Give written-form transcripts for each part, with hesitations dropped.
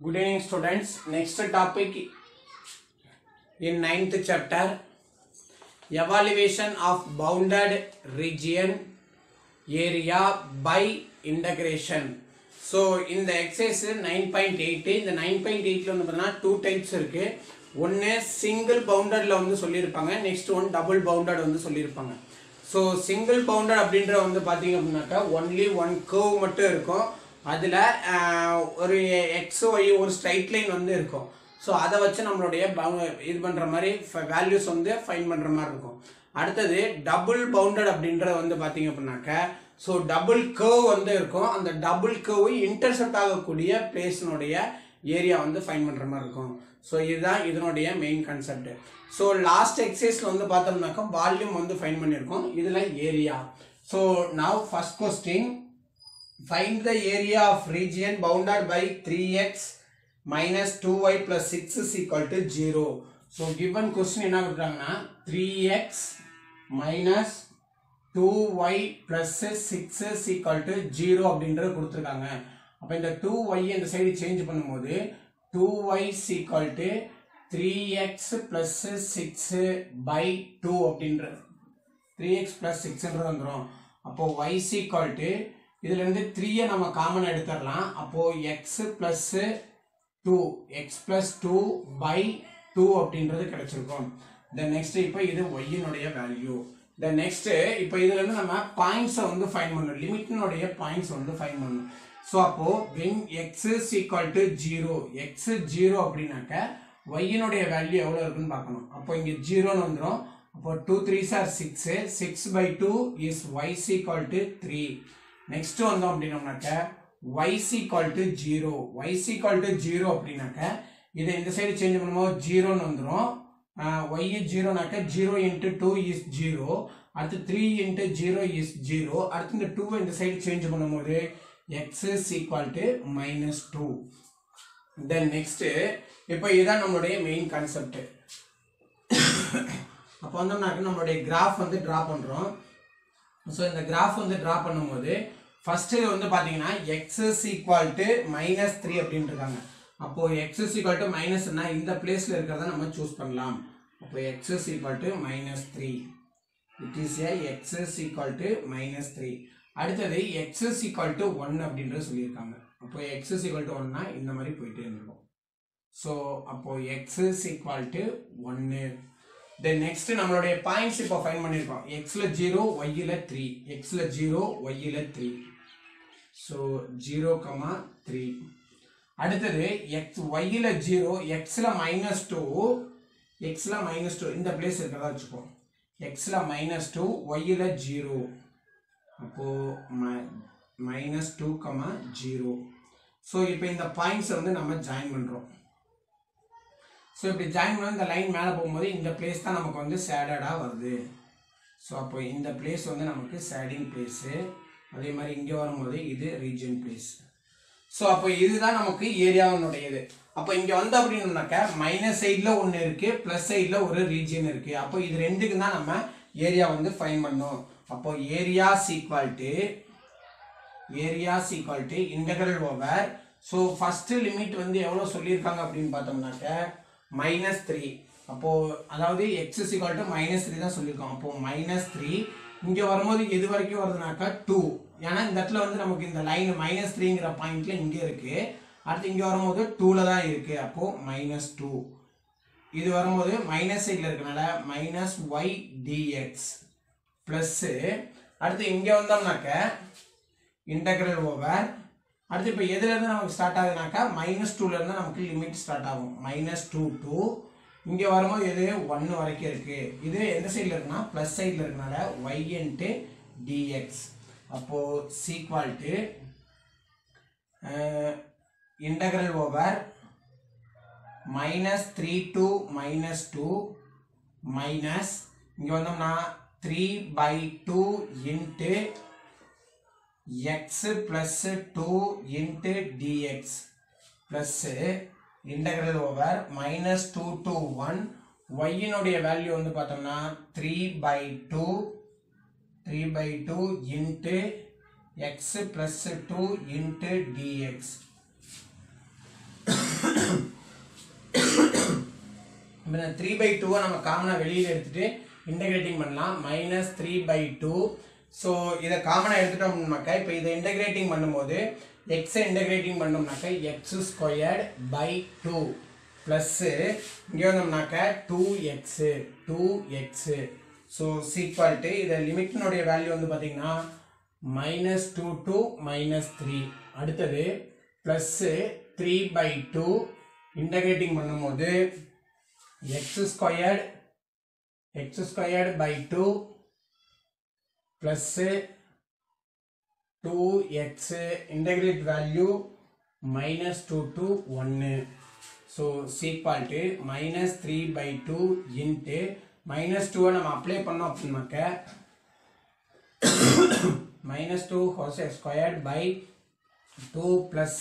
Good evening, students. Next topic in 9th chapter, evaluation of bounded region area by integration. So in the exercise 9.8 இந்த 9.8ல வந்து பார்த்தீங்கன்னா two types இருக்கு. ஒன்னு single boundedல வந்து சொல்லியிருப்பாங்க, next one double bounded வந்து சொல்லியிருப்பாங்க. So single bounded அப்படின்ற வந்து பாத்தீங்க அப்படின்னாக்கா only one curve மட்டும் இருக்கும். அதுல ஒரு xy ஒரு ஸ்ட்ரைட் லைன் வந்து இருக்கும். ஸோ அதை வச்சு நம்மளுடைய இது பண்ற மாதிரி வேல்யூஸ் வந்து ஃபைண்ட் பண்ற மாதிரி இருக்கும். அடுத்தது டபுள் பவுண்டட் அப்படின்றது வந்து பாத்தீங்க அப்படின்னாக்க ஸோ டபுள் கர்வ் வந்து இருக்கும். அந்த டபுள் கர்வ் இன்டர்செப்ட் ஆகக்கூடிய பிளேஸ்னுடைய ஏரியா வந்து ஃபைண்ட் பண்ற மாதிரி இருக்கும். ஸோ இதுதான் இதனுடைய மெயின் கான்செப்ட். ஸோ லாஸ்ட் எக்ஸசைஸ்ல வந்து பார்த்தோம்னாக்கா வால்யூம் வந்து ஃபைண்ட் பண்ணியிருக்கோம், இதுல area. So now first question, find the area of region bounded by 3x minus 2y plus 6 is equal to 0. So given question என்ன கொடுத்தாங்கன்னா 3x minus 2y plus 6 is equal to 0 அப்படின்றது கொடுத்துருக்காங்க. அப்ப இந்த 2y இந்த side change பண்ணும்போது 2y is equal to 3x plus 6 by 2 அப்படின்றது 3x plus 6 வந்துரும். அப்போ y is equal to இதுல இருந்து 3 நம்ம காமன் எடுத்துறலாம். அப்போ x plus 2 x plus 2 by 2 அப்படின்றது கிடைச்சிருக்கும். the next இப்போ இது y னுடைய வேல்யூ. the next இப்போ இதுல இருந்து நம்ம பாயிண்ட்ஸ் வந்து ஃபைண்ட் பண்ணனும், லிமிட்னுடைய பாயிண்ட்ஸ் வந்து ஃபைண்ட் பண்ணனும். சோ அப்போ when x is equal to 0 x 0 அப்படினாக்க y னுடைய வேல்யூ எவ்வளவு இருக்குன்னு பார்க்கணும். அப்போ இங்க 0 ன்னு வந்துரும். அப்போ 2 3s are 6 6 by 2 is y is equal to 3. next வந்தோம் அப்படினாக்க y is equal to 0 y is equal to 0 அப்படினாக்க இதை இந்த சைடு சேஞ்ச் பண்ணும்போது 0 ன்னு வந்துரும். y is 0 நாக்க 0 into 2 is 0, அடுத்து 3 into 0 is 0, அடுத்து இந்த 2 இந்த சைடு சேஞ்ச் பண்ணும்போது x is equal to minus 2. then next இப்போ இதான் நம்மளுடைய மெயின் கான்செப்ட். அப்போ வந்தோம்னாக்க நம்மளுடைய கிராஃப் வந்து டிரா பண்றோம். ஸோ இந்த கிராஃப் வந்து டிரா பண்ணும்போது ஃபர்ஸ்ட் வந்து பாத்தீங்கன்னா x is equal to minus 3 அப்படின்னு இருக்காங்க. அப்போ x is equal to மைனஸ்னா இந்த பிளேஸ்ல இருக்கிறத நம்ம சூஸ் பண்ணலாம். அப்போ x is equal to minus 3. it is a x is equal to minus 3. அடுத்தது x is equal to 1 அப்படின்றது சொல்லியிருக்காங்க. அப்போ x is equal to 1னா இந்த மாதிரி போயிட்டே இருக்கும். ஸோ அப்போ x is equal to 1. then next நம்மளுடைய பாயிண்ட்ஸ் இப்போ ஃபைண்ட் பண்ணிருக்கோம். x ல 0 y ல 3 x ல 0 y ல 3. so 0, 3. அடுத்தது x y ல 0 x ல -2 x ல -2 இந்த பிளேஸ் இருக்கறதா வெச்சுக்கோ. x ல -2 y ல 0. அப்போ -2, 0. so இப்போ இந்த பாயிண்ட்ஸ் வந்து நம்ம ஜாயின் பண்றோம். ஸோ இப்படி ஜாயின் பண்ணி இந்த லைன் மேலே போகும்போது இந்த பிளேஸ் தான் நமக்கு வந்து ஷேடடாக வருது. ஸோ அப்போ இந்த பிளேஸ் வந்து நமக்கு ஷேடிங் பிளேஸு, அதே மாதிரி இங்கே வரும்போது இது ரீஜன் பிளேஸ். ஸோ அப்போ இதுதான் நமக்கு ஏரியாவுடையது. அப்போ இங்கே வந்து அப்படின்னாக்கா மைனஸ் சைடில் ஒன்று இருக்குது, ப்ளஸ் சைடில் ஒரு ரீஜன் இருக்குது. அப்போ இது ரெண்டுக்கு தான் நம்ம ஏரியா வந்து ஃபைண்ட் பண்ணோம். அப்போ area equal to integral over. So first limit வந்து எவ்வளோ சொல்லியிருக்காங்க அப்படின்னு பார்த்தோம்னாக்க -3. அப்போ அதாவது x is equal to -3 தான் சொல்லியிருக்கோம். அப்போ -3 இங்க வரும்போது எது வரைக்கும் வருதுனாக்கா 2. ஏன்னா இந்த இடத்துல வந்து நமக்கு இந்த லைன் -3ங்கிற பாயிண்ட்ல இங்க இருக்கு, அடுத்து இங்க வரும்போது 2ல தான் இருக்கு. அப்போ -2 இது வரும்போது மைனஸ் சைடுல இருக்கனால -y dx பிளஸ் அடுத்து இங்க வந்தோம்னாக்க இன்டெகிரல் ஓவர். அடுத்து இப்போ எதுல இருந்து நமக்கு ஸ்டார்ட் ஆகுதுனாக்கா -2ல இருந்து நமக்கு லிமிட் ஸ்டார்ட் ஆகும். -2 to இங்க வரும்போது எது 1 வரைக்கும் இருக்கு. இது எந்த சைடுல இருக்குன்னா பிளஸ் சைடுல இருக்கனால y into dx. அப்போ equal to integral over -3 to -2 minus இங்க வந்தோம்னா 3/2 into x plus 2 into dx plus integral over -2 to 1 y னுடைய வேல்யூ வந்து பார்த்தோம்னா 3/2 into x plus 2 into dx three by டூவை நம்ம காமனாக வெளியில் எடுத்துட்டு இன்டகிரேட்டிங் பண்ணலாம். -3/2. ஸோ இதை காமனாக எடுத்துட்டோம்னாக்கா இப்போ இதை இன்டகிரேட்டிங் பண்ணும்போது எக்ஸை இன்டகிரேட்டிங் பண்ணோம்னாக்கா x²/2 ப்ளஸ்ஸு இங்கே வந்தோம்னாக்கா 2x. ஸோ சீக்வல்ட்டு இதை லிமிட்டினுடைய வேல்யூ வந்து பார்த்தீங்கன்னா -2 to -3. அடுத்தது ப்ளஸ்ஸு 3/2 இன்டகிரேட்டிங் பண்ணும்போது x²/2 plus 2x integrate value -2 to 1. So equal to -3/2 into -2 நம்ம அப்ளை பண்ணோம் அப்படின்னாக்க -2² plus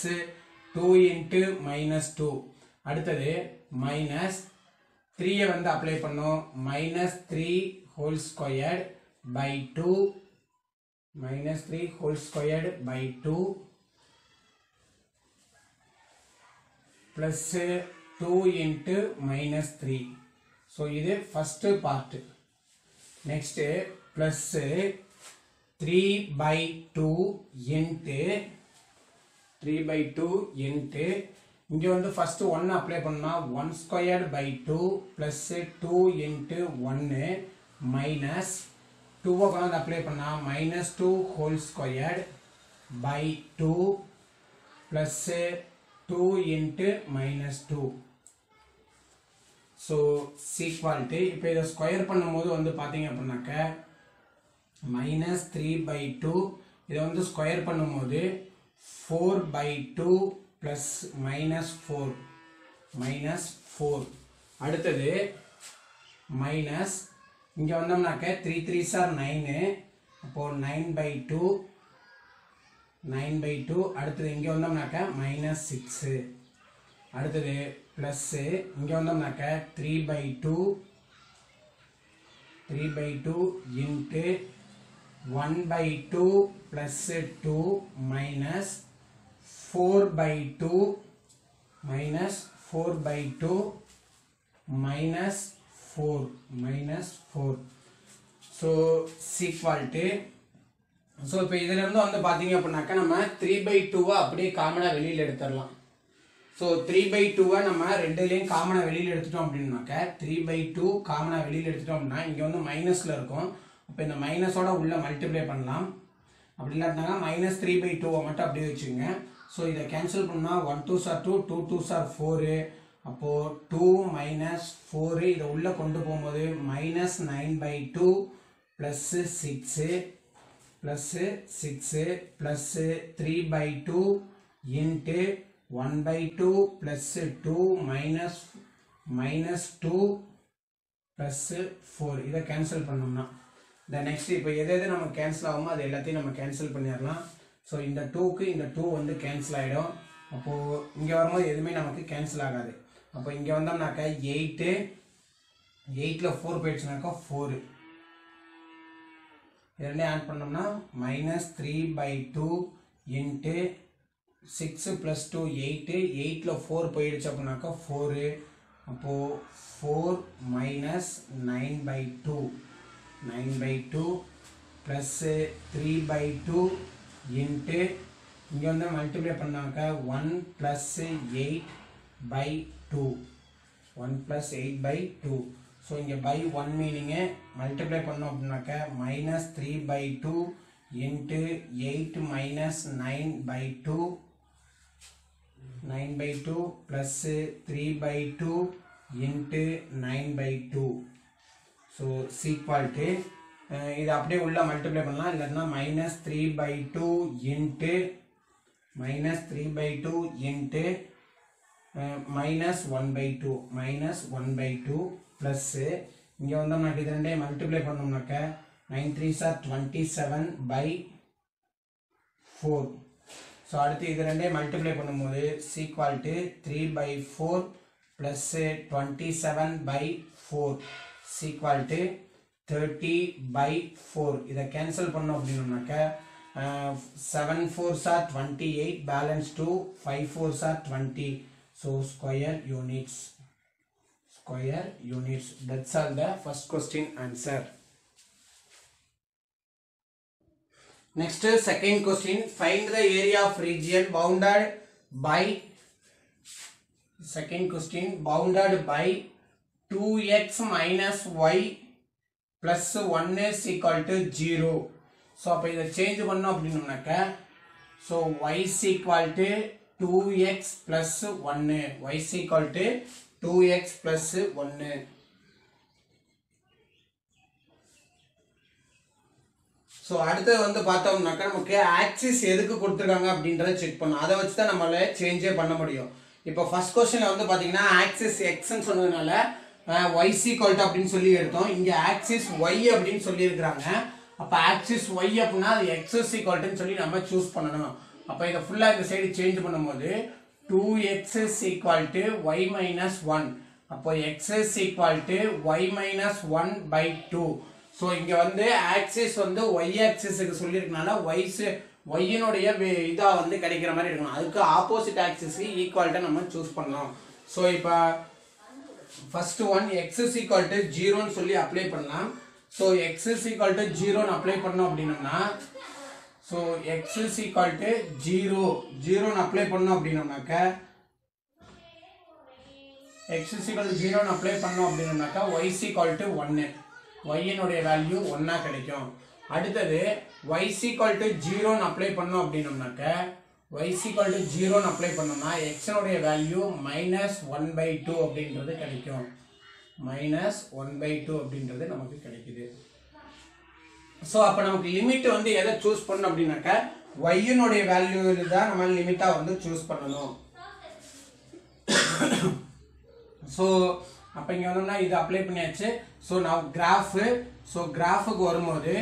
2 into -2. அடுத்தது -3 வந்து அப்ளை பண்ணோம் -3² plus 2 into -3. So இது first part. Next plus 3/2 into இங்க வந்து first 1 அப்ளை பண்ணா 1²/2 plus 2 into 1 minus 2 கொண்டு அப்ளை பண்ணா -2² plus 2 into -2. So equal to இப்போ இதை ஸ்கொயர் பண்ணும்போது வந்து பார்த்தீங்க அப்படின்னாக்க -3/2 இதை வந்து ஸ்கொயர் பண்ணும்போது 4/2 plus -4. அடுத்தது மைனஸ் இங்கே வந்தோம்னாக்க 3 3s are 9. அப்போ 9/2. அடுத்தது இங்கே வந்தோம்னாக்க -6. அடுத்தது ப்ளஸ் இங்கே வந்தோம்னாக்க 3/2 into 1/2 plus 2 minus 4/2 minus 4. So equal to so இப்போ இதிலிருந்து வந்து பார்த்தீங்க அப்படின்னாக்கா நம்ம 3/2 அப்படியே காமனாக வெளியில் எடுத்துடலாம். ஸோ 3/2 நம்ம ரெண்டுலேயும் காமனாக வெளியில் எடுத்துட்டோம் அப்படின்னாக்க 3/2 காமனாக வெளியில் எடுத்துட்டோம் அப்படின்னா இங்கே வந்து மைனஸில் இருக்கும். அப்போ இந்த மைனஸோட உள்ள மல்டிப்ளை பண்ணலாம். அப்படி இல்லாட்டினாங்க -3/2 மட்டும் அப்படியே வச்சுங்க. ஸோ இதை கேன்சல் பண்ணால் 1 2s are 2, 2 2s are 4. அப்போது 2 - 4 இதை உள்ளே கொண்டு போகும்போது -9/2 plus 6 plus 3/2 into 1/2 plus 2 minus -2 plus 4. இதை கேன்சல் பண்ணோம்னா இந்த நெக்ஸ்ட் இப்போ எது நம்ம கேன்சல் ஆகுமோ அது எல்லாத்தையும் நம்ம கேன்சல் பண்ணிடலாம். ஸோ இந்த 2க்கு இந்த 2 வந்து கேன்சல் ஆகிடும். அப்போது இங்கே வரும்போது எதுவுமே நமக்கு கேன்சல் ஆகாது. அப்போ இங்கே வந்தோம்னாக்கா 8ல் 4 போயிடுச்சுனாக்கா 4. இரண்டே ஆட் பண்ணோம்னா -3/2 into 6 plus 2 8. 8ல் 4 போயிடுச்சு அப்படின்னாக்கா 4. அப்போது 4 minus 9/2 plus 3/2 into இங்கே வந்து மல்டிப்ளை பண்ணாக்கா 1 plus 8/2. ஸோ இங்கே by 1 மீனிங்கு மல்டிப்ளை பண்ணோம் அப்படின்னாக்கா -3/2 into 8 minus 9/2 plus 3/2 into 9/2. So equal to இது அப்படியே உள்ள மல்டிப்ளை பண்ணலாம். இல்லைன்னா -3/2 into -1/2 ப்ளஸ் இங்கே வந்தோம்னாக்க இது ரெண்டே மல்டிப்ளை பண்ணோம்னாக்க 9 3s are 27/4. ஸோ அடுத்து இது ரெண்டே மல்டிப்ளை பண்ணும்போது equal to 3/4 plus 27/4 equal to 30/4. இதை கேன்சல் பண்ணோம் அப்படின்னோம்னாக்க 7 4s are 28, balance 2, 5 4s are 20. So square units. Square units. That's all the first question answer. Next, second question. Find the area of region bounded by. Second question, bounded by 2x minus y plus 1 is equal to 0. So அப்ப இதை change பண்ணோம் அப்படின்னாக்க, so y is equal to 2x plus 1. Y is equal to 2x plus 1. So அடுத்து வந்து பார்த்தோம்னாக்க நமக்கு axis எதுக்கு கொடுத்துருக்காங்க அப்படின்றத செக் பண்ணணும். அதை வச்சு தான் நம்மளால சேஞ்சே பண்ண முடியும். இப்போ ஃபர்ஸ்ட் கொஸ்டின்ல வந்து பாத்தீங்கன்னா ஆக்சிஸ் எக்ஸ்ன்னு சொன்னதுனால y equal to அப்படின்னு சொல்லி எடுத்தோம். இங்க ஆக்சிஸ் y அப்படின்னு சொல்லி இருக்காங்க. அப்ப ஆக்சிஸ் y அப்படினா அது x equal to ன்னு சொல்லி நம்ம சூஸ் பண்ணனும். அப்ப இத ஃபுல்லா இந்த சைடு சேஞ்ச் பண்ணும்போது 2x equal to y minus 1. அப்போ x equal to y minus 1 by 2. So இங்க வந்து ஆக்சிஸ் வந்து y ஆக்சிஸ்க்கு சொல்லி இருக்கனால y னுடைய இதா வந்து கிடைக்கிற மாதிரி இருக்கணும். அதுக்கு ஆப்போசிட் ஆக்சிஸ்க்கு ஈக்குவல்ட்டா நம்ம சூஸ் பண்ணனும். சோ இப்போ first one x equal to 0 ன்னு சொல்லி அப்ளை பண்ணலாம். சோ x equal to 0 ன்னு அப்ளை பண்ணோம் அப்படினா சோ x equal to 0 ன்னு அப்ளை பண்ணோம் அப்படினாக்க x equal to 0 ன்னு அப்ளை பண்ணோம் அப்படினாக்க y equal to 1. y னுடைய வேல்யூ 1 கிடைக்கும். அடுத்து y equal to 0 ன்னு அப்ளை பண்ணோம் அப்படினாக்க y equal to 0 ன்னு அப்ளை பண்ணோம்னா x னுடைய வேல்யூ -1/2 அப்படின்றது கிடைக்கும். -1/2 அப்படின்றது நமக்கு கிடைக்குது. சோ அப்ப நமக்கு லிமிட் வந்து எதை சூஸ் பண்ணனும் அப்படினாக்க y னுடைய வேல்யூ தான் நம்ம லிமிட்டா வந்து சூஸ் பண்ணனும். சோ அப்ப இங்க வந்தோம்னா இது அப்ளை பண்ணியாச்சு. சோ நான் கிராஃப்க்கு வரும்போது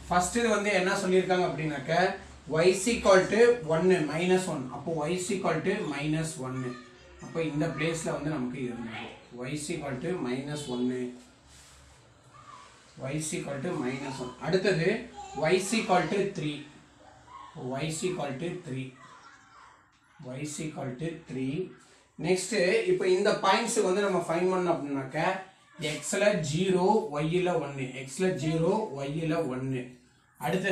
ஃபர்ஸ்ட் இது வந்து என்ன சொல்லிருக்காங்க அப்படினாக்க y equal to 1 -1. அப்போ y equal to -1. அப்போ இந்த பிளேஸ்ல வந்து நமக்கு இருந்தது y equal to -1. y equal to -1. அடுத்து y equal to 3. y equal to 3. y equal to 3. Next இப்போ இந்த பாயிண்ட்ஸ் வந்து நம்ம ஃபைண்ட் பண்ணனும் அப்படினாக்க x ல 0 y ல 1. x ல 0 y ல 1. அடுத்து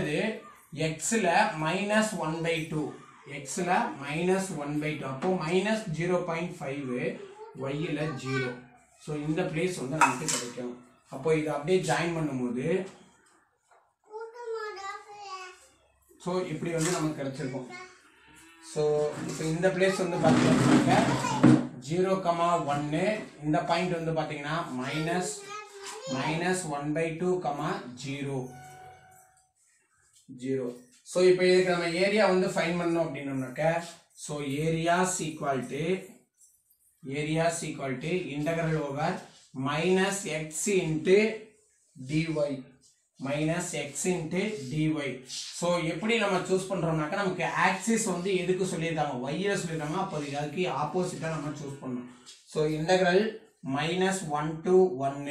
x ல -1/2. x ல -1/2. அப்போ -0.5 y ல 0. சோ இந்த பிளேஸ் வந்து நமக்கு கிடைக்கும். அப்போ இத அப்படியே ஜாயின் பண்ணும்போது சோ இப்படி வந்து நமக்கு கிடைச்சிருக்கும். சோ இப்போ இந்த பிளேஸ் வந்து பாத்தீங்கன்னா 0,1. இந்த பாயிண்ட் வந்து பாத்தீங்கன்னா -1/2, 0. சோ இப்போ இதுக்கு நம்ம ஏரியா வந்து ஃபைண்ட் பண்ணனும் அப்படினாக்க so areas equal to integral over -x into dy. -x into dy. So எப்படி நம்ம சூஸ் பண்றோம்னாக்க நமக்கு ஆக்சிஸ் வந்து எதுக்கு சொல்லிருக்காங்க y ல சொல்லிருக்காங்க. அப்போ இதுக்கு ஆப்போசிட்டா நம்ம சூஸ் பண்ணனும். சோ இன்டகிரல் -1 to 1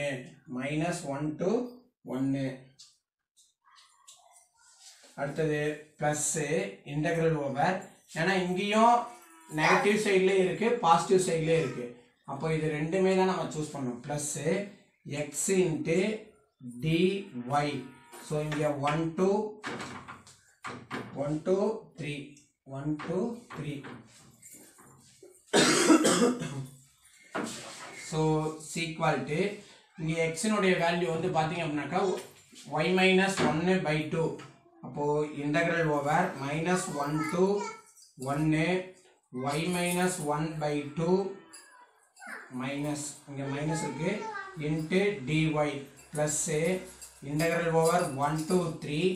அடுத்து பிளஸ் இன்டகிரல் ஓவர், ஏன்னா இங்கேயும் நெகட்டிவ் சைட்லயே இருக்கு பாசிட்டிவ் சைட்லயே இருக்கு. அப்போ இது ரெண்டுமே தான் நம்ம சூஸ் பண்ணணும். Plus x into dy. So இங்க 1 to 3. ஸோ equal to இங்க x னுடைய வேல்யூ வந்து பாத்தீங்க அப்படின்னாக்கா y minus 1/2. அப்போ integral over -1 to 1 y minus 1/2 minus இங்க மைனஸ் இருக்கு into dy plus integral over 1 to 3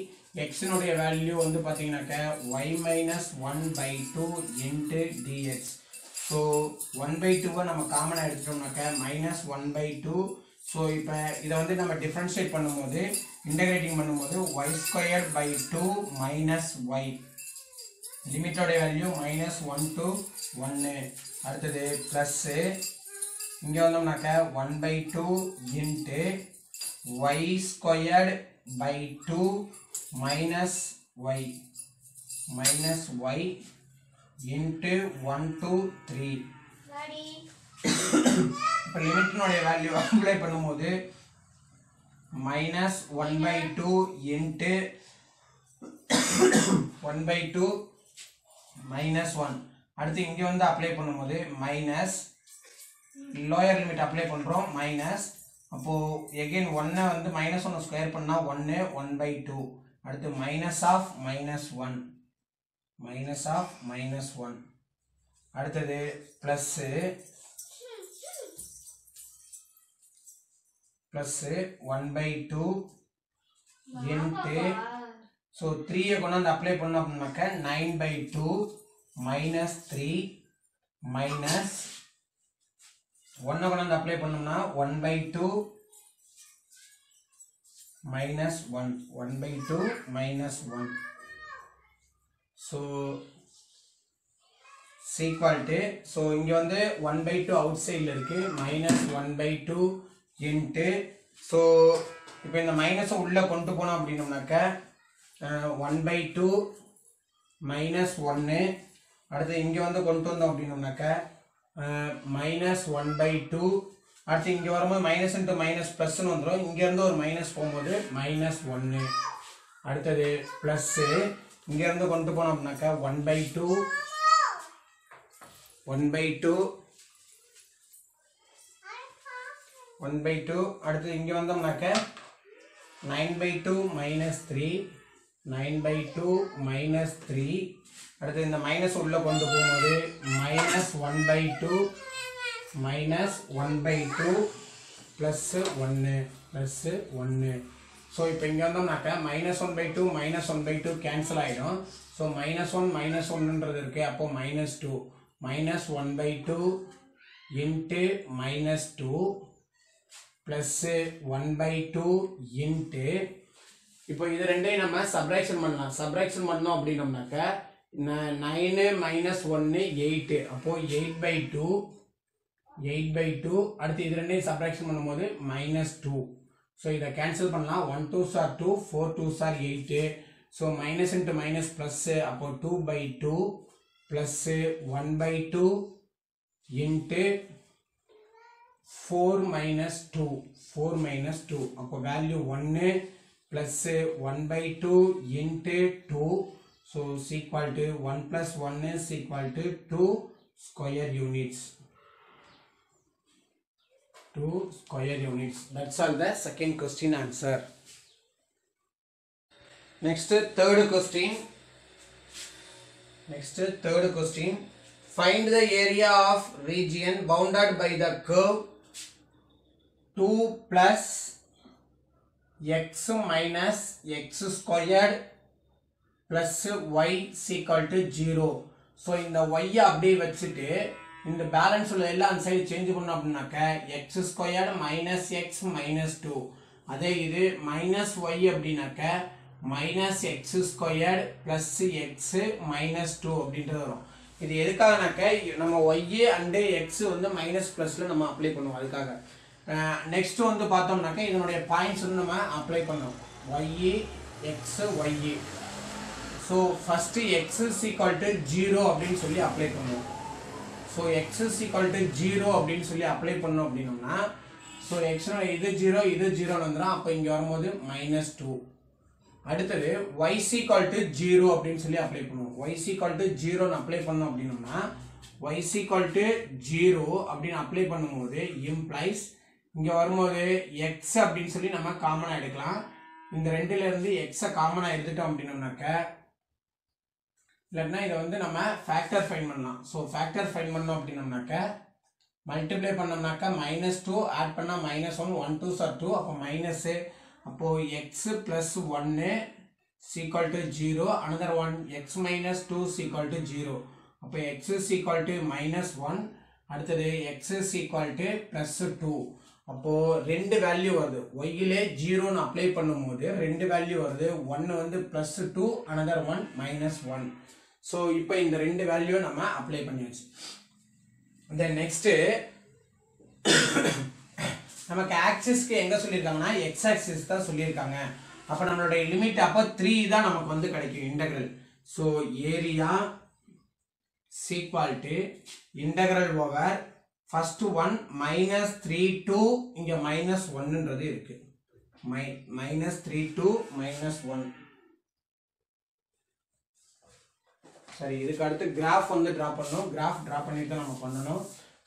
x னுடைய value வந்து பாத்தீங்கன்னாக்க y minus 1/2 into dx. so 1/2 நம்ம காமனா எடுத்துட்டோம்னாக்க -1/2. so இப்போ இத வந்து நம்ம டிஃபரன்ஷியேட் பண்ணும்போது இன்டகிரேட்டிங் பண்ணும்போது y squared by 2 minus y. லிமிட்டோட வேல்யூ -1 to 1. அடுத்து பிளஸ் இங்க வந்தோம்னாக்க 1/2 into y squared by 2 minus y into 1 to 3. இப்போ லிமிட்டினுடைய வேல்யூ அப்ளை பண்ணும்போது -1/2 இன்ட்டு 1/2 -1. அடுத்து இங்கே வந்து அப்ளை பண்ணும்போது மைனஸ் லோயர் லிமிட் அப்ளை பண்ணுறோம் மைனஸ். அப்போது எகெயின் 1 வந்து -1 ஸ்கொயர் பண்ணால் 1 1/2. அடுத்து மைனஸ் ஆஃப் -1 அடுத்தது ப்ளஸ்ஸு 1/2 இன்ட்டு ஸோ 3 கொண்டு வந்து அப்ளை பண்ணோம் அப்படின்னாக்க 9/2 -3 மைனஸ் 1 கொண்டு வந்து அப்ளை பண்ணோம்னா 1/2 -1 ஸோ equal to ஸோ இங்கே வந்து 1/2 அவுட் சைடில் இருக்குது -1/2 இன்ட்டு ஸோ இப்போ இந்த மைனஸை உள்ளே கொண்டு போனோம் அப்படின்னோம்னாக்க 1/2 -1. அடுத்து இங்கே வந்து கொண்டு வந்தோம் அப்படின்னோம்னாக்க -1/2. அடுத்து இங்கே வரும்போது மைனஸ் இன்ட்டு மைனஸ் ப்ளஸ்ன்னு வந்துடும். இங்கேருந்து ஒரு மைனஸ் போகும்போது -1. அடுத்தது ப்ளஸ்ஸு இங்கேருந்து கொண்டு போனோம் அப்படின்னாக்க 1/2 அடுத்து இங்கே வந்தோம்னாக்க 9/2 -3 9/2 -3. அடுத்து இந்த மைனஸ் உள்ளே கொண்டு போகும்போது -1/2 +1 ஸோ இப்போ இங்கே வந்தோம்னாக்க -1/2 -1/2 கேன்சல் ஆகிடும். ஸோ -1 -1ன்றது இருக்குது. அப்போது -2 -1/2 இன்ட்டு -2 +1/2 இன்ட்டு இப்போ இது ரெண்டையும் நம்ம சப்ராக்ஷன் பண்ணலாம். சப்ராக்ஷன் பண்ணோம் அப்படின்னோம்னாக்க 9 -1 8. அப்போது 8/2 அடுத்து இது ரெண்டையும் சப்ராக்ஷன் பண்ணும்போது -2. ஸோ இதை கேன்சல் பண்ணலாம். 1 2s are 2 4 2s are 8. So minus into minus plus அப்போது 2/2 +1/2 இன்ட்டு 4 -2 அப்போ value 1 +1/2 into 2. So equal to 1 + 1 is equal to 2 square units. 2 square units. That's all the second question answer. Next third question. Find the area of region bounded by the curve 2 plus x minus x squared plus y is equal to 0. So இந்த y அப்படியே வச்சுட்டு இந்த balance உள்ள எல்லா அந்த side change பண்ணோம் அப்படின்னாக்க x squared minus x minus 2. அதே இது minus y அப்படின்னாக்க minus x squared plus x minus 2 அப்படின்றது வரும். இது எதுக்காகனாக்க நம்ம y and x வந்து மைனஸ் ப்ளஸில் நம்ம அப்ளை பண்ணுவோம். அதுக்காக நெக்ஸ்ட் வந்து பார்த்தோம்னாக்க இதனுடைய பாயிண்ட்ஸ் வந்து நம்ம அப்ளை பண்ணோம் y x y. So first x is equal to 0 அப்படின்னு சொல்லி அப்ளை பண்ணுவோம். So x is equal to 0 அப்படின்னு சொல்லி அப்ளை பண்ணோம் அப்படின்னோம்னா ஸோ எக்ஸ்னோட இது 0 இது 0 வந்துடும். அப்போ இங்கே வரும்போது -2. அடுத்தது y is equal to 0 அப்படின்னு சொல்லி அப்ளை பண்ணுவோம். y is equal to 0 apply பண்ணோம் அப்படின்னோம்னா y is equal to 0 அப்படின்னு அப்ளை பண்ணும்போது இம்ப்ளைஸ் இங்கே வரும்போது x அப்படின்னு சொல்லி நம்ம காமனாக எடுக்கலாம். இந்த ரெண்டுலேருந்து எக்ஸை காமனாக எடுத்துட்டோம் அப்படின்னோம்னாக்க இல்லைன்னா இதை வந்து நம்ம ஃபேக்டர் ஃபைண்ட் பண்ணலாம். ஸோ ஃபேக்டர் ஃபைண்ட் பண்ணோம் அப்படின்னோம்னாக்க மல்டிப்ளை பண்ணோம்னாக்கா -2 ஆட் பண்ணால் -1 1 2s are 2. அப்போ மைனஸு அப்போது x + 1 is equal to 0. another one x minus 2 is equal to 0. அப்போ x is equal to -1. அடுத்தது x is equal to +2. அப்போது ரெண்டு வேல்யூ வருது. ஒய்யிலே 0ன்னு அப்ளை பண்ணும்போது ரெண்டு வேல்யூ வருது. ஒன்று வந்து +2 another one -1. ஸோ இப்போ இந்த ரெண்டு வேல்யூ நம்ம அப்ளை பண்ணியாச்சு. தென் நெக்ஸ்ட்டு நமக்கு ஆக்சிஸ்க்கு எங்கே சொல்லியிருக்காங்கன்னா எக்ஸ் ஆக்சிஸ் தான் சொல்லியிருக்காங்க. அப்போ நம்மளுடைய லிமிட் அப்போ 3 தான் நமக்கு வந்து கிடைக்கும் integral. So area equal to integral over first one minus 3 to இங்க minus 1 ன்றது இருக்கு minus 3 to minus 1 சரி இதுக்கு அடுத்து graph வந்து draw பண்ணனும் graph draw பண்ணிட்டு நம்ம பண்ணனும்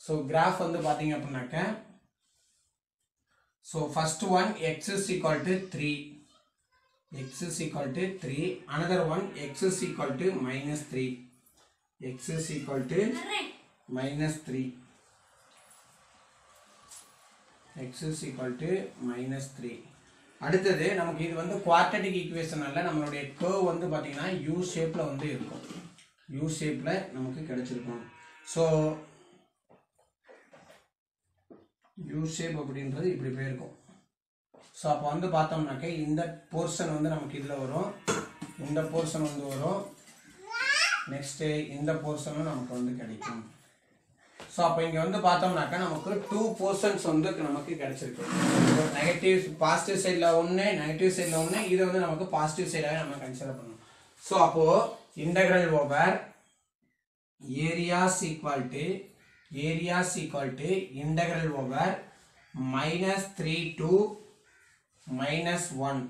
so graph வந்து பாத்தீங்க அப்படினாக்க so first one x is equal to 3 x is equal to 3 another one x is equal to minus 3 x is equal to minus 3 x is equal to minus 3 அடுத்தது நமக்கு இது வந்து குவாட்ரேட்டிக் ஈக்குவேஷனால நம்மளுடைய curve வந்து பாத்தீங்கன்னா u ஷேப்ல வந்து இருக்கும் u ஷேப்ல நமக்கு கிடைச்சிருக்கும் சோ u ஷேப் அப்படின்றது இப்படி போயிருக்கும் சோ அப்ப வந்து பார்த்தோம்னாக்க இந்த போர்ஷன் வந்து நமக்கு இதுல வரும் இந்த போர்ஷன் வந்து வரும் நெக்ஸ்ட் இந்த போர்ஷனும் நமக்கு வந்து கிடைக்கும் சோ அப்ப இங்க வந்து பார்த்தோம்னாக்க நமக்கு two போர்ஷன்ஸ் வந்து நமக்கு கிடைச்சிருக்கு நெகட்டிவ் பாசிட்டிவ் சைடுல ஒண்ணே நெகட்டிவ் சைடுல ஒண்ணே இது வந்து நமக்கு பாசிட்டிவ் சைடாவே நம்ம கன்சிடர் பண்ணனும் சோ அப்போ integral over areas equal to integral over minus 3 to minus 1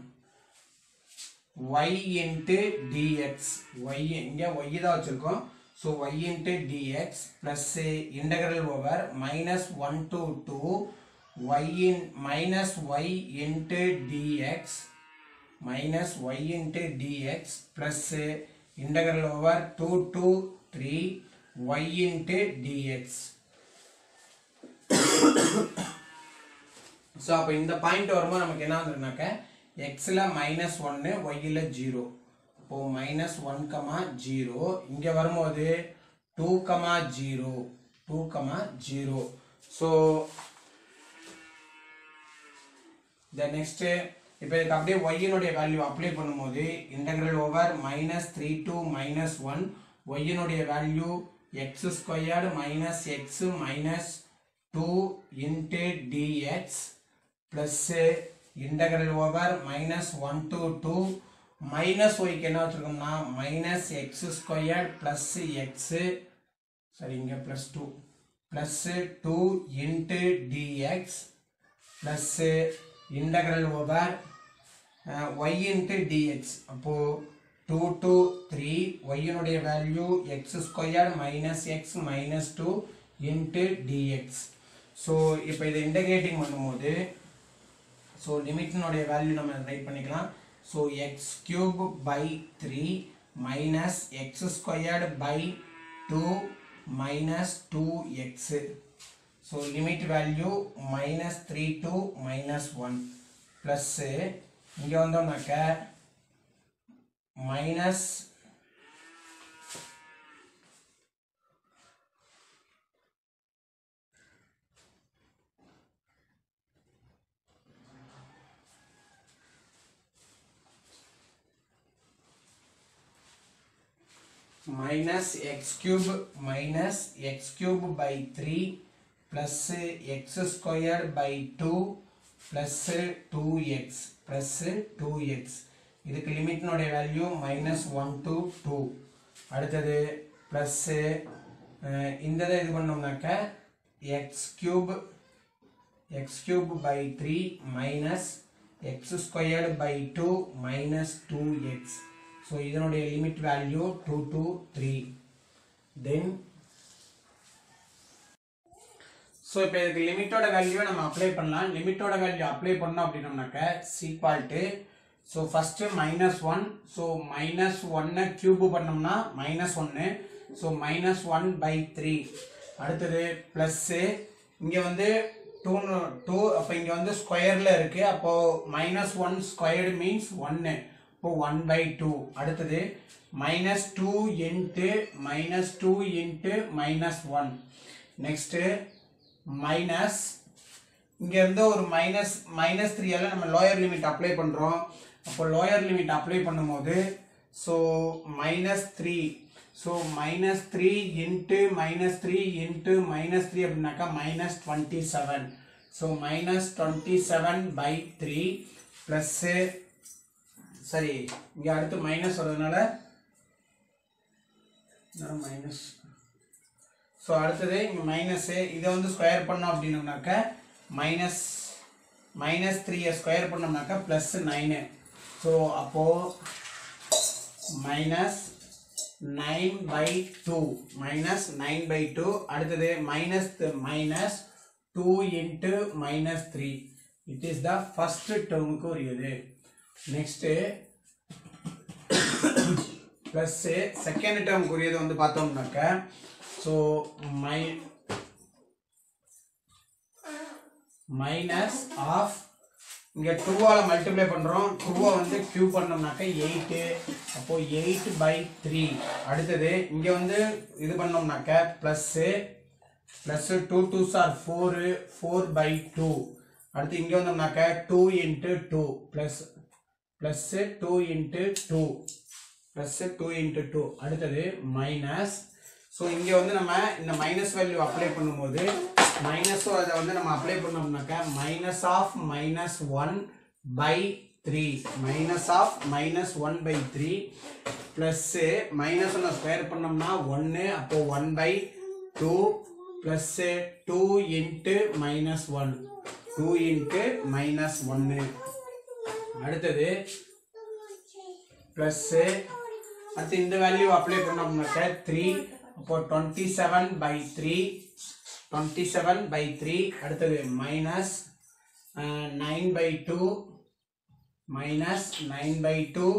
y into dx y இங்க y தான் வச்சிருக்கோம் so y into dx plus integral over minus 1 to 2 y in minus y into dx minus y into dx plus integral over 2 to 3 y into dx so அப்ப இந்த point வரும்போது நமக்கு என்ன வந்துருனாக்க x ல -1 y ல 0 அப்போ -1, 0 இங்க வரும்போது 2, 0 so the next இப்போ இதுக்கு அப்படியே y னுடைய வேல்யூ அப்ளை பண்ணும்போது integral over -3 to -1 y னுடைய value x squared minus x minus 2 into dx plus integral over minus 1 to 2 minus y க்கு என்ன வச்சிருக்கோம்னா minus x squared plus x சரி இங்க plus 2 plus 2 into dx plus integral over y into dx அப்போ 2 to 3 y னுடைய value x squared minus x minus 2 into dx so இப்போ இத integrating பண்ணும்போது so limit னுடைய value நம்ம ரைட் பண்ணிக்கலாம் so x cube by 3 minus x squared by 2 minus 2x so limit value minus 3 to minus 1 plus இங்க வந்தோம்னாக்க minus x cube minus x cube by 3 plus x squared by 2 plus 2x plus 2x இதுக்கு limit னுடைய value -1 to 2 அடுத்தது plus இந்தத இது பண்ணோம்னாக்க x cube by 3 minus x squared by 2 minus 2x so இதனுடைய limit value 2 to 3 then so இப்போ இதுக்கு லிமிட்டோட வேல்யூவை நம்ம apply பண்ணலாம் லிமிட்டோட value apply பண்ணோம் அப்படினோம்னாக்க equal to so first -1 so -1 cube பண்ணோம்னா -1 so -1 by 3 அடுத்து பிளஸ் இங்க வந்து 2 அப்ப இங்க வந்து ஸ்கொயர்ல இருக்கு அப்போ -1 ஸ்கொயர்டு மீன்ஸ் 1 அப்போ 1 by 2 அடுத்து -2 into -1 நெக்ஸ்ட் மைனஸ் இங்க இருந்து ஒரு -3 ஆல நம்ம லோயர் லிமிட் அப்ளை பண்றோம் அப்போ லோயர் லிமிட் அப்ளை பண்ணும்போது so -3 so -3 into -3 அப்படினாக்கா -27 so -27 by 3 plus சரி இங்க அடுத்து மைனஸ் வரதுனால மைனஸ் ஸோ அடுத்தது இங்கே மைனஸு, இதை வந்து ஸ்கொயர் பண்ணோம் அப்படின்னோம்னாக்க மைனஸ் 3 ஸ்கொயர் பண்ணோம்னாக்கா ப்ளஸ் 9. ஸோ அப்போது மைனஸ் 9/2 அடுத்தது minus 2 into -3. It is the first டேர்முக்கு உரியது. நெக்ஸ்ட்டு ப்ளஸ் செகண்ட் டேர்முக்கு உரியது வந்து பார்த்தோம்னாக்க ஸோ மைனஸ் ஆஃப் இங்கே 2ஆல் மல்டிப்ளை பண்ணுறோம், 2 வந்து கியூ பண்ணோம்னாக்க 8. அப்போது 8/3. அடுத்தது இங்கே வந்து இது பண்ணோம்னாக்க ப்ளஸ்ஸு 2 2s are 4 4/2. அடுத்து இங்கே வந்தோம்னாக்க 2 into 2 plus 2 into 2 plus 2 into 2. அடுத்தது மைனஸ். ஸோ இங்கே வந்து நம்ம இந்த மைனஸ் வேல்யூ அப்ளை பண்ணும்போது மைனஸோ அதை வந்து நம்ம அப்ளை பண்ணோம்னாக்க minus of -1/3 minus of -1/3 plus minus ஒன்று ஸ்கொயர் பண்ணோம்னா 1. அப்போது 1/2 ப்ளஸ்ஸு 2 into -1 2 into -1. அடுத்தது ப்ளஸ்ஸு அடுத்து இந்த வேல்யூ அப்ளை பண்ணோம்னாக்க 3. அப்போ 27/3 அடுத்தது மைனஸ் 9/2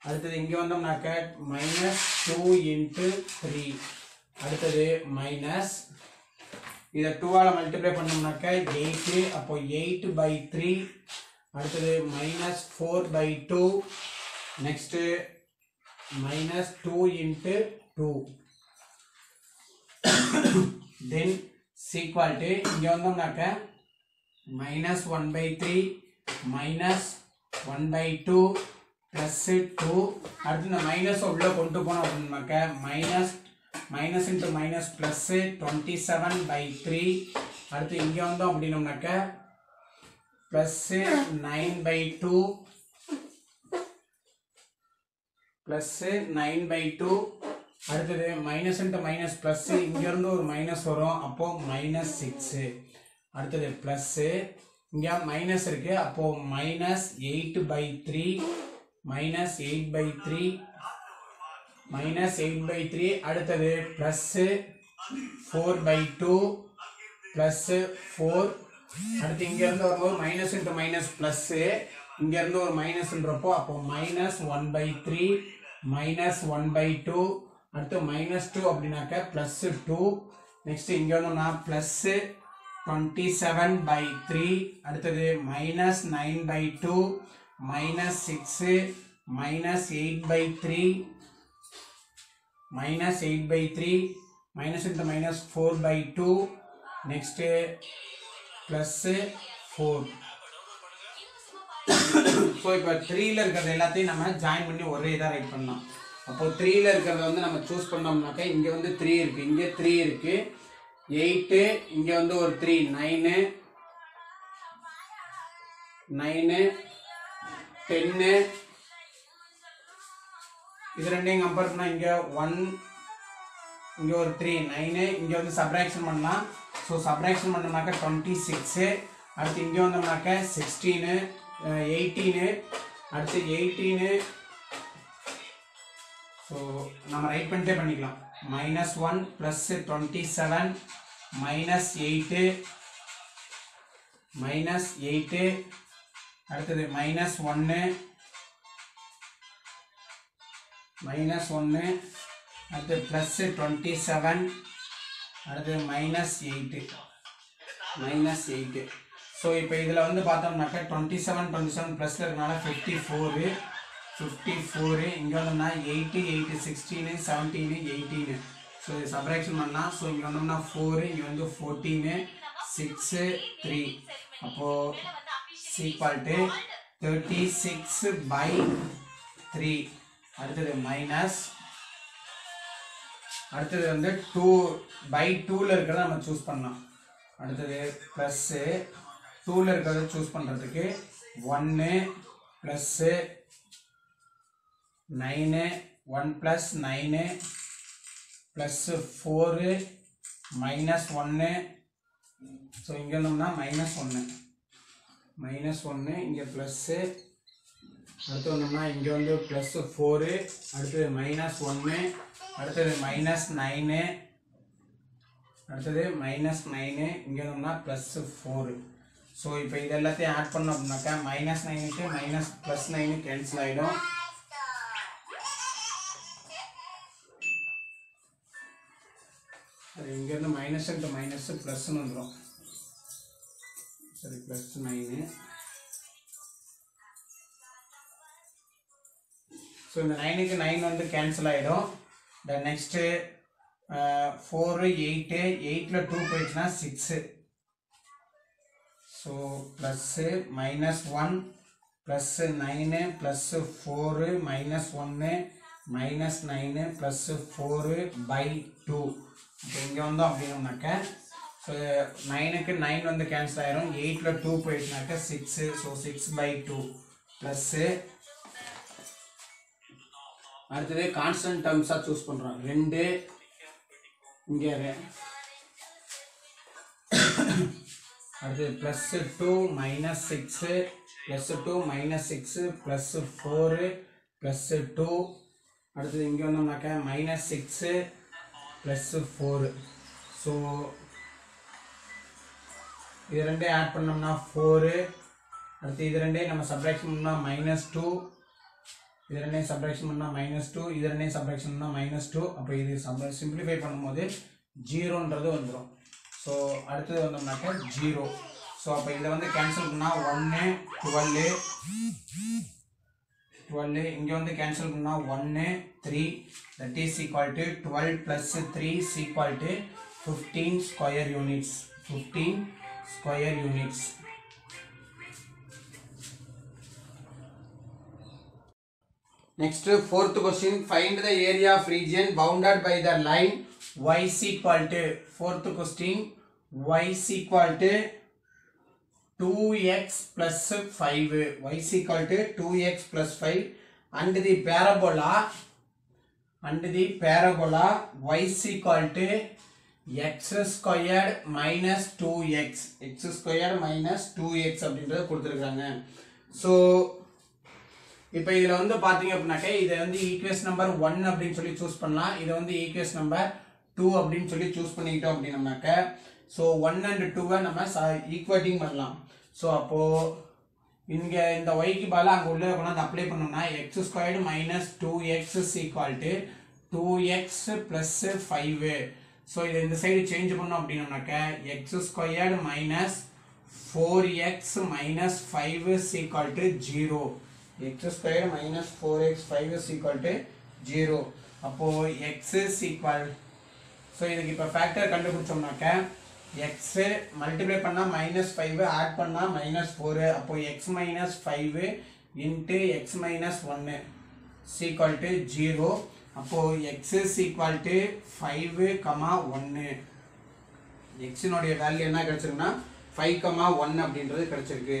அடுத்தது இங்கே வந்தோம்னாக்க -2 into 3. அடுத்தது மைனஸ் இதை 2ஆல் மல்டிப்ளை பண்ணோம்னாக்க 8. அப்போ 8/3 அடுத்தது -4/2 next -2 into 2 then equal to இங்கே வந்தோம்னாக்க -1/3 -1/2 plus 2. அடுத்து இந்த மைனஸ் உள்ள கொண்டு போனோம் அப்படின்னாக்க மைனஸ் இன்ட்டு மைனஸ் ப்ளஸ் 27/3. அடுத்து இங்கே வந்தோம் அப்படின்னோம்னாக்க ப்ளஸ் 9/2 அடுத்தது மைனஸ் இன்ட்டு மைனஸ் ப்ளஸ் இங்கேருந்து ஒரு மைனஸ் வரும், அப்போது -6. அடுத்தது ப்ளஸ்ஸு இங்கே மைனஸ் இருக்குது, அப்போது -8/3 -8/3 அடுத்தது ப்ளஸ்ஸு 4/2 ப்ளஸ்ஸு 4. அடுத்து இங்கேருந்து வரும்போது மைனஸ் இன்ட்டு மைனஸ் ப்ளஸ்ஸு இங்கேருந்து ஒரு மைனஸ்ன்றப்போ அப்போது -1/3 -1/2 அடுத்து -2 அப்படின்னாக்க +2. நெக்ஸ்ட் இங்கே வந்தோம்னா +27/3 அடுத்தது -9/2 -6 -8/3 minus into minus 4/2 next +4. So இப்போ 3ல் இருக்கிறது எல்லாத்தையும் நம்ம ஜாயின் பண்ணி ஒரே இதாக ரைட் பண்ணலாம். அப்போது 3ல் இருக்கிறத வந்து நம்ம சூஸ் பண்ணோம்னாக்கா இங்கே வந்து 3 இருக்குது, இங்கே 3 இருக்குது, 8 இங்கே வந்து ஒரு 3 9 10 இது ரெண்டையும் கம்பேர் பண்ணால் இங்கே 1 இங்கே ஒரு 3 9 இங்கே வந்து சப்ராக்ஷன் பண்ணலாம். ஸோ சப்ராக்ஷன் பண்ணோம்னாக்கா 26. அடுத்து இங்கே வந்தோம்னாக்கா 16 18 அடுத்து 18. ஸோ நம்ம ரைட் பண்ணிட்டே பண்ணிக்கலாம். -1 + 27 -8 அடுத்தது -1 அடுத்து +27 அடுத்து -8. ஸோ இப்போ இதில் வந்து பார்த்தோம்னாக்கா 27 ப்ளஸில் இருக்கனால 54 இங்கே வந்தோம்னா 8 16 17 18. ஸோ இது சப்ராக்ஷன் பண்ணலாம். ஸோ இங்கே வந்தோம்னா 4 இங்கே வந்து 14 6 3 அப்போது ஈக்குவல் டு 36/3. அடுத்தது மைனஸ் அடுத்தது வந்து 2/2ல் இருக்கிறத நம்ம சூஸ் பண்ணலாம். அடுத்தது ப்ளஸ்ஸு 2ல் இருக்கிறத சூஸ் பண்ணுறதுக்கு 1 ப்ளஸ்ஸு 9 1 + 9 +4 -1. ஸோ இங்கே வந்தோம்னா -1 இங்கே ப்ளஸ்ஸு, அடுத்து வந்தோம்னா இங்கே வந்து +4, அடுத்தது -1, அடுத்தது -9, அடுத்தது -9, இங்கே வந்தோம்னா +4. ஸோ இப்போ இது எல்லாத்தையும் ஆட் பண்ணோம் அப்படின்னாக்கா -9க்கு +9 கேன்சல் ஆகிடும். அது இங்கேருந்து மைனஸ் இன்ட்டு மைனஸ் ப்ளஸ்ன்னு வந்துடும். சரி, +9. ஸோ இந்த 9க்கு 9 வந்து கேன்சல் ஆகிடும். தென் நெக்ஸ்ட்டு 4, 8, 8ல் 2 போயிடுச்சுன்னா 6. ஸோ +1 +9 +4 -1 -9 +4/2. இப்போ இங்கே வந்தோம் அப்படின்னோம்னாக்க ஸோ 9க்கு 9 வந்து கேன்சல் ஆயிரும். 8ல் 2 போயிடுச்சுனாக்க 6. So 6/2 plus. அடுத்தது கான்ஸ்டன்ட் டேர்ம்ஸாக சூஸ் பண்ணுறோம். 2 இங்கே அடுத்தது +2 -6 +2 -6 +4 +2. அடுத்தது இங்கே வந்தோம்னாக்கா -6 +4. ஸோ இது ரெண்டே ஆட் பண்ணோம்னா 4. அடுத்து இது ரெண்டே நம்ம சப்ராக்ஷன் பண்ணால் -2, இது ரெண்டையும் சப்ராக்ஷன் பண்ணால் -2, இது ரெண்டையும் சப்ராக்ஷன் பண்ணால் -2. அப்போ இது சிம்பிளிஃபை பண்ணும்போது 0ன்றது வந்துடும். ஸோ அடுத்தது வந்தோம்னாக்கா 0. ஸோ அப்போ இதை வந்து கேன்சல் பண்ணால் 1 12, இங்கே வந்து கேன்சல் பண்ணால் 1 3. That is equal to 12 + 3 = 15 square units. 15 square units. Next, fourth question. Find the area of region bounded by the line y = fourth question, y = 2x plus 5. Y = 2x plus 5 and the parabola y = x squared minus 2x. x squared minus 2x அப்படின்றது கொடுத்துருக்காங்க. So இப்போ இதில் வந்து பார்த்தீங்க அப்படின்னாக்கா இதை வந்து equation number 1 அப்படின்னு சொல்லி சூஸ் பண்ணலாம். இதை வந்து ஈக்குவேஷன் நம்பர் 2 அப்படின்னு சொல்லி சூஸ் பண்ணிக்கிட்டோம் அப்படின்னம்னாக்க ஸோ 1 and 2 நம்ம ஈக்குவேட்டிங் பண்ணலாம். ஸோ அப்போது இங்கே இந்த ஒய்க்கு பால அங்கே உள்ள கொண்டாந்து அப்ளை பண்ணோம்னா x² minus 2x = 2x plus 5. So இதை இந்த சைடு சேஞ்ச் பண்ணோம் அப்படின்னம்னாக்க x² minus 4x minus 5 = 0. x² minus 4x 5 = 0. அப்போ x = ஸோ இதுக்கு இப்போ ஃபேக்டர் கண்டுபிடிச்சோம்னாக்க x மல்டிப்ளை பண்ணால் -5 ஆட் பண்ணால் -4. அப்போ x minus 5 into x minus 1 = 0. அப்போ x = 5, 1. x னுடைய வேல்யூ என்ன கிடைச்சிருக்குன்னா 5, 1 அப்படின்றது கிடைச்சிருக்கு.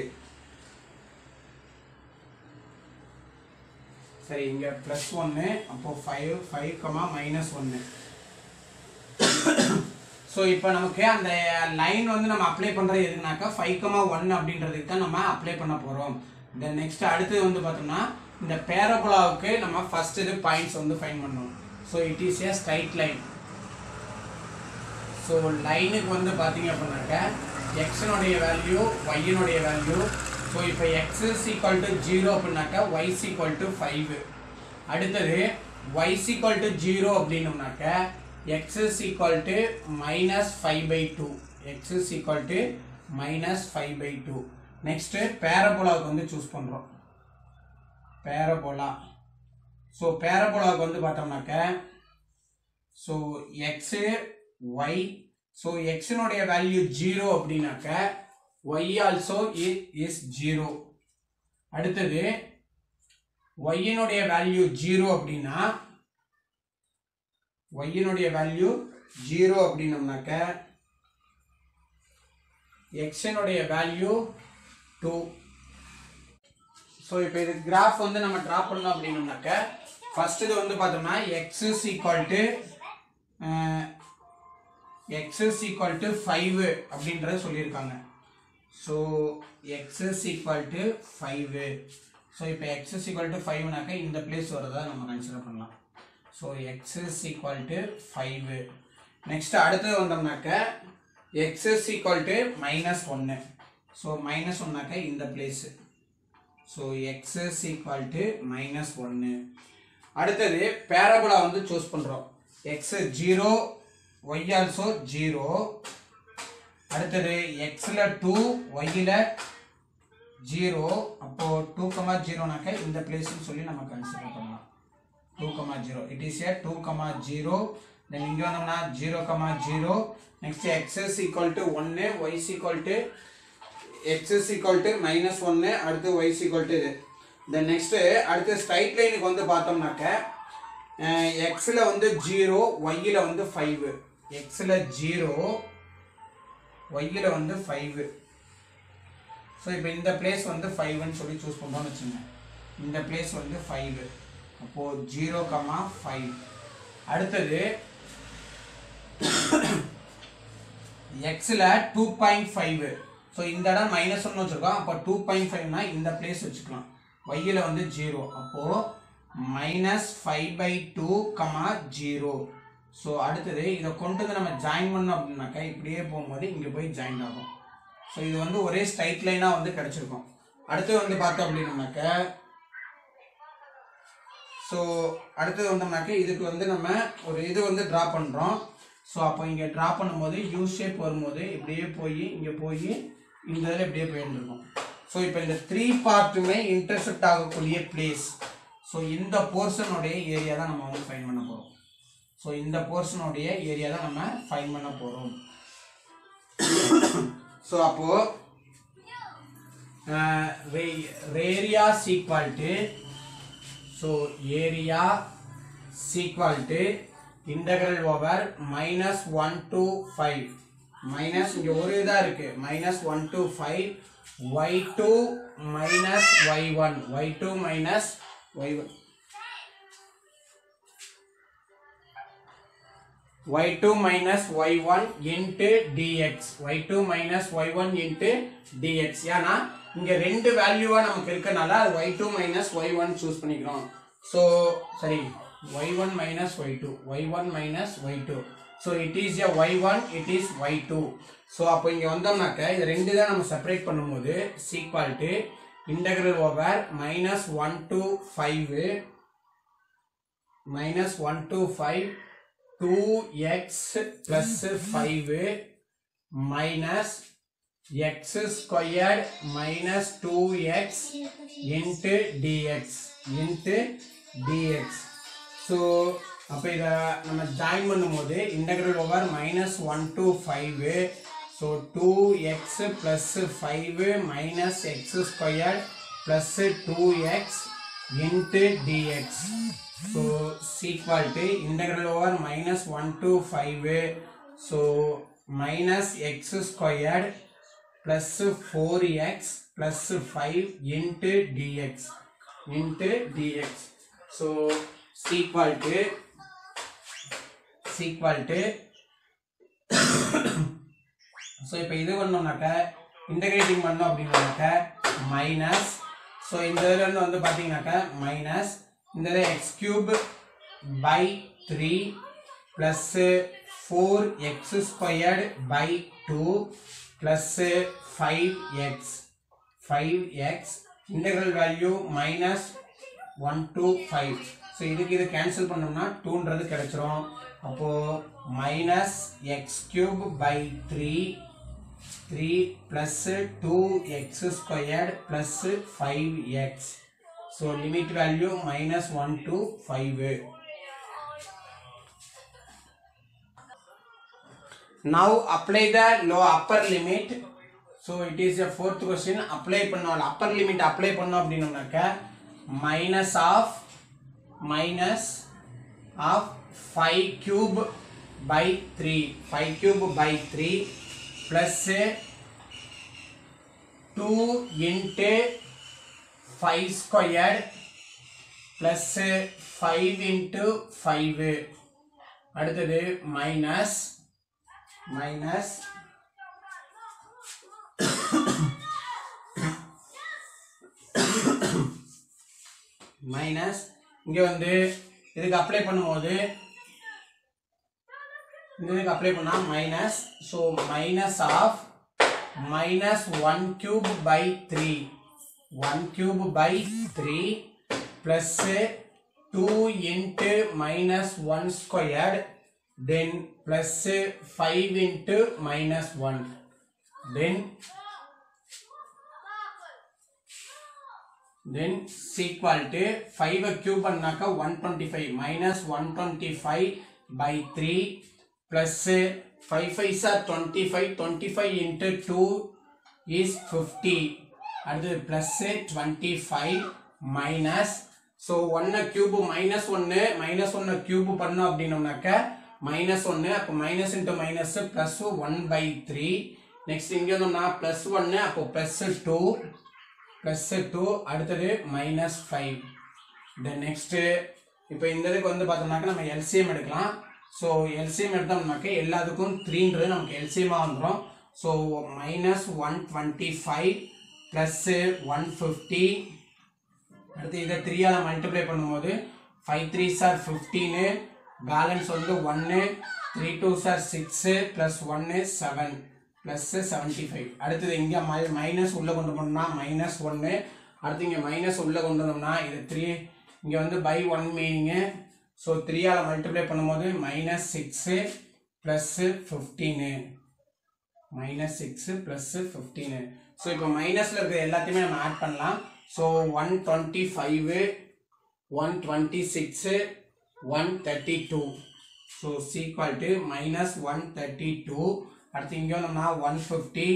சரி, இங்கே +1 அப்போ 5, 1. ஸோ இப்போ நமக்கு அந்த லைன் வந்து நம்ம அப்ளை பண்ணுறது எதுக்குனாக்கா 5, 1 அப்படின்றதுக்கு தான் நம்ம அப்ளை பண்ண போகிறோம். தென் நெக்ஸ்ட் அடுத்தது வந்து பார்த்தோம்னா இந்த பேரபோலாவுக்கு நம்ம ஃபர்ஸ்ட் இது பாயிண்ட்ஸ் வந்து ஃபைண்ட் பண்ணணும். So it is a straight line. So லைனுக்கு வந்து பார்த்தீங்க அப்படின்னாக்கா எக்ஸினுடைய வேல்யூ ஒய்யினுடைய வேல்யூ. ஸோ இப்போ x = 0 அப்படின்னாக்கா y = 5. அடுத்தது y = 0 அப்படின்னோம்னாக்கா x = -5/2. x = -5/2. நெக்ஸ்ட் பேரபோலாவுக்கு வந்து சூஸ் பண்ணுறோம். பேரபோலா. ஸோ பேரபோலாவுக்கு வந்து பார்த்தோம்னாக்க ஸோ x y. ஸோ எக்ஸினுடைய வேல்யூ 0 அப்படின்னாக்க y also is 0. அடுத்தது y-னுடைய வேல்யூ 0 அப்படின்னா y-னுடைய வேல்யூ 0 அப்படின்னோம்னாக்க x-னுடைய வேல்யூ 2. ஸோ இப்போ இது கிராஃப் வந்து நம்ம ட்ரா பண்ணோம் அப்படின்னோம்னாக்க ஃபர்ஸ்ட் இது வந்து பார்த்தோம்னா x = x is equal to 5 அப்படின்றத சொல்லியிருக்காங்க. So x is equal to 5. So இப்போ x is equal to 5னாக்கா இந்த பிளேஸ் வரதா நம்ம கன்சிடர் பண்ணலாம். So x is equal to 5. Next அடுத்தது வந்தோம்னாக்க x is equal to -1. So -1னாக்கா இந்த place. So x is equal to -1. அடுத்தது பேரபோலா வந்து சூஸ் பண்ணுறோம். x 0, y also 0. அடுத்தது xல 2, yல 0. அப்போ 2, 0னாக்கா இந்த பிளேஸ்னு சொல்லி நம்ம கன்சிடர் பண்ணலாம். 2, 0. It is a 2, 0. Then இங்க வந்தோம்னா 0, 0. Next x is equal to 1, y is equal to x is equal to -1. அடுத்து y is equal to then next அடுத்து ஸ்ட்ரைட் லைனுக்கு வந்து பார்த்தோம்னாக்க xல வந்து 0, yல வந்து 5. xல 0, yல வந்து 5. ஸோ இப்போ இந்த பிளேஸ் வந்து 5ன்னு சொல்லி சூஸ் பண்ணுறோம்னு வச்சுங்க. இந்த பிளேஸ் வந்து 5. அப்போது 0, 5. அடுத்தது xல 2.5. ஸோ இந்த இடம் -1 வச்சுருக்கோம். அப்போ 2.5னா இந்த பிளேஸ் வச்சுக்கலாம். yல வந்து 0. அப்போது -5/2, 0. ஸோ அடுத்தது இதை கொண்டு வந்து நம்ம ஜாயின் பண்ணோம் அப்படின்னாக்கா இப்படியே போகும்போது இங்கே போய் ஜாயின் ஆகும். ஸோ இது வந்து ஒரே ஸ்ட்ரைட் லைனாக வந்து கிடச்சிருக்கும். அடுத்து வந்து பார்த்தோம் அப்படின்னாக்க ஸோ அடுத்தது வந்தோம்னாக்க இதுக்கு வந்து நம்ம ஒரு இது வந்து ட்ரா பண்ணுறோம். ஸோ அப்போ இங்கே ட்ரா பண்ணும்போது யூ ஷேப் வரும்போது இப்படியே போய் இங்கே போய் இந்த இதில் இப்படியே போயிருந்துருக்கும். ஸோ இப்போ இந்த 3 பார்ட்டுமே இன்டர்செக்ட் ஆகக்கூடிய பிளேஸ். ஸோ இந்த போர்ஷனுடைய ஏரியா தான் நம்ம வந்து ஃபைண்ட் பண்ண போகிறோம். ஸோ இந்த போர்ஷனுடைய ஏரியா தான் நம்ம ஃபைண்ட் பண்ண போகிறோம். ஸோ அப்போது area equal to area equal to integral over -1 to 5 minus இங்கே ஒரு இதாக இருக்குது -1 to 5 y2 minus y1 y2 minus y1 y2 minus y1 into dx y2 minus y1 into dx. ஏன்னா இங்க ரெண்டு வேல்யூவா நமக்கு இருக்கனால அது y2 minus y1 சூஸ் பண்ணிக்கிறோம். ஸோ சரி y1 minus y2 y1 minus y2. So it is a y1 it is y2. So அப்போ இங்கே வந்தோம்னாக்க இது ரெண்டு தான் நம்ம செப்பரேட் பண்ணும்போது equal to integral over -1 to 5 -1 to 5 2x plus 5 minus x squared minus 2x into dx. So அப்போ இதை நம்ம ஜாயின் பண்ணும்போது integral over -1 to 5. So 2x plus 5 minus x squared plus 2x into dx. So equal to integral over -1 to 5. So minus x squared plus 4x plus 5 into dx. So equal to so இப்போ இது பண்ணோம்னாக்க integrating பண்ணோம் அப்படின்னாக்க minus. So இந்த இதில் வந்து பார்த்தீங்கன்னாக்க minus இந்த x cube by 3 plus 4x squared by 2 plus 5x integral value -1 to 5. So இதுக்கு இது கேன்சல் பண்ணோம்னா 2ன்றது கிடைச்சிரும். அப்போது -x cube by 3 plus 2x squared plus 5x. So limit value -1 to 5. Now apply the upper limit. So it is a fourth question. Apply பண்ணோம் upper limit apply பண்ணோம் அப்படின்னாக்க minus of 5 cube by 3 plus 2 into 5 squared plus 5 into 5. அடுத்தது minus minus minus இங்க வந்து இதுக்கு apply பண்ணும்போது இதுக்கு apply பண்ணா minus, so minus of minus 1 cube by 3 1 cube by 3 plus 2 into minus 1 squared, then plus 5 into minus 1, then is equal to 5 cube பண்ணாக்க 125 minus 125 by 3 plus 5 5s are 25 25 into 2 is 50 அது plus 25 minus, so 1 cube minus 1 cube பண்ணோம் அப்படினோம்னாக்க minus 1 அப்ப minus into minus plus 1 by 3, next இங்க வந்தோம்னா plus 1 அப்போ plus 2 அடுத்தது minus 5, then next இப்போ இந்த இதுக்கு வந்து பார்த்தோம்னாக்க நம்ம LCM எடுக்கலாம். so LCM எடுத்தோம்னாக்க எல்லாத்துக்கும் 3ன்றது நமக்கு LCM வந்துரும். so minus 125 plus 150, அடுத்து இதை 3 ஆல மல்டிப்ளை பண்ணும்போது 5 3s are 15, பேலன்ஸ் வந்து 1, 3 2s are 6 plus 1 is 7 plus 75. அடுத்தது இங்க மைனஸ் உள்ள கொண்டு போனோம்னா minus 1, அடுத்து இங்க மைனஸ் உள்ள கொண்டு வந்தோம்னா இது 3 இங்க வந்து by 1 மீனிங், so 3 ஆல மல்டிப்ளை பண்ணும்போது minus 6 plus 15 minus 6 plus 15. so இப்போ மைனஸ்ல இருக்கிற எல்லாத்தையுமே நம்ம ஆட் பண்ணலாம். so 125 126 132, so is equal to minus 132. அடுத்து இங்க வந்தோம்னா 150,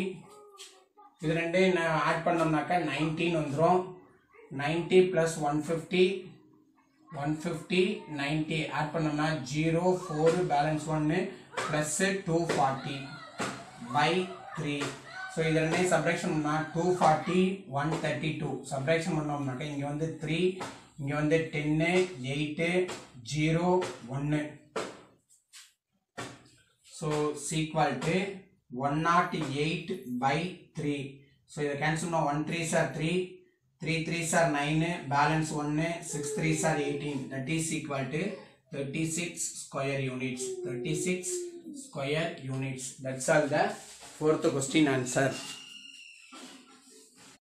இது ரெண்டையும் ஆட் பண்ணோம்னாக்க 19 வந்துரும். 90 plus 150 90 ஆட் பண்ணோம்னா 0 4 பேலன்ஸ் 1 plus 240 by 3. so இது ரெண்டையும் சப்ட்ராக்ஷன் பண்ணா 240 132 சப்ட்ராக்ஷன் பண்ணோம்னாக்க இங்க வந்து 3 இங்க வந்து 10 8 0 1, so is equal to 108 by 3. so இதை கேன்சல் பண்ணா 1 3s are 3 3 3s are 9, balance 1, 6 3s are 18, that is equal to 36 square units. 36 square units. That's all the fourth question answer.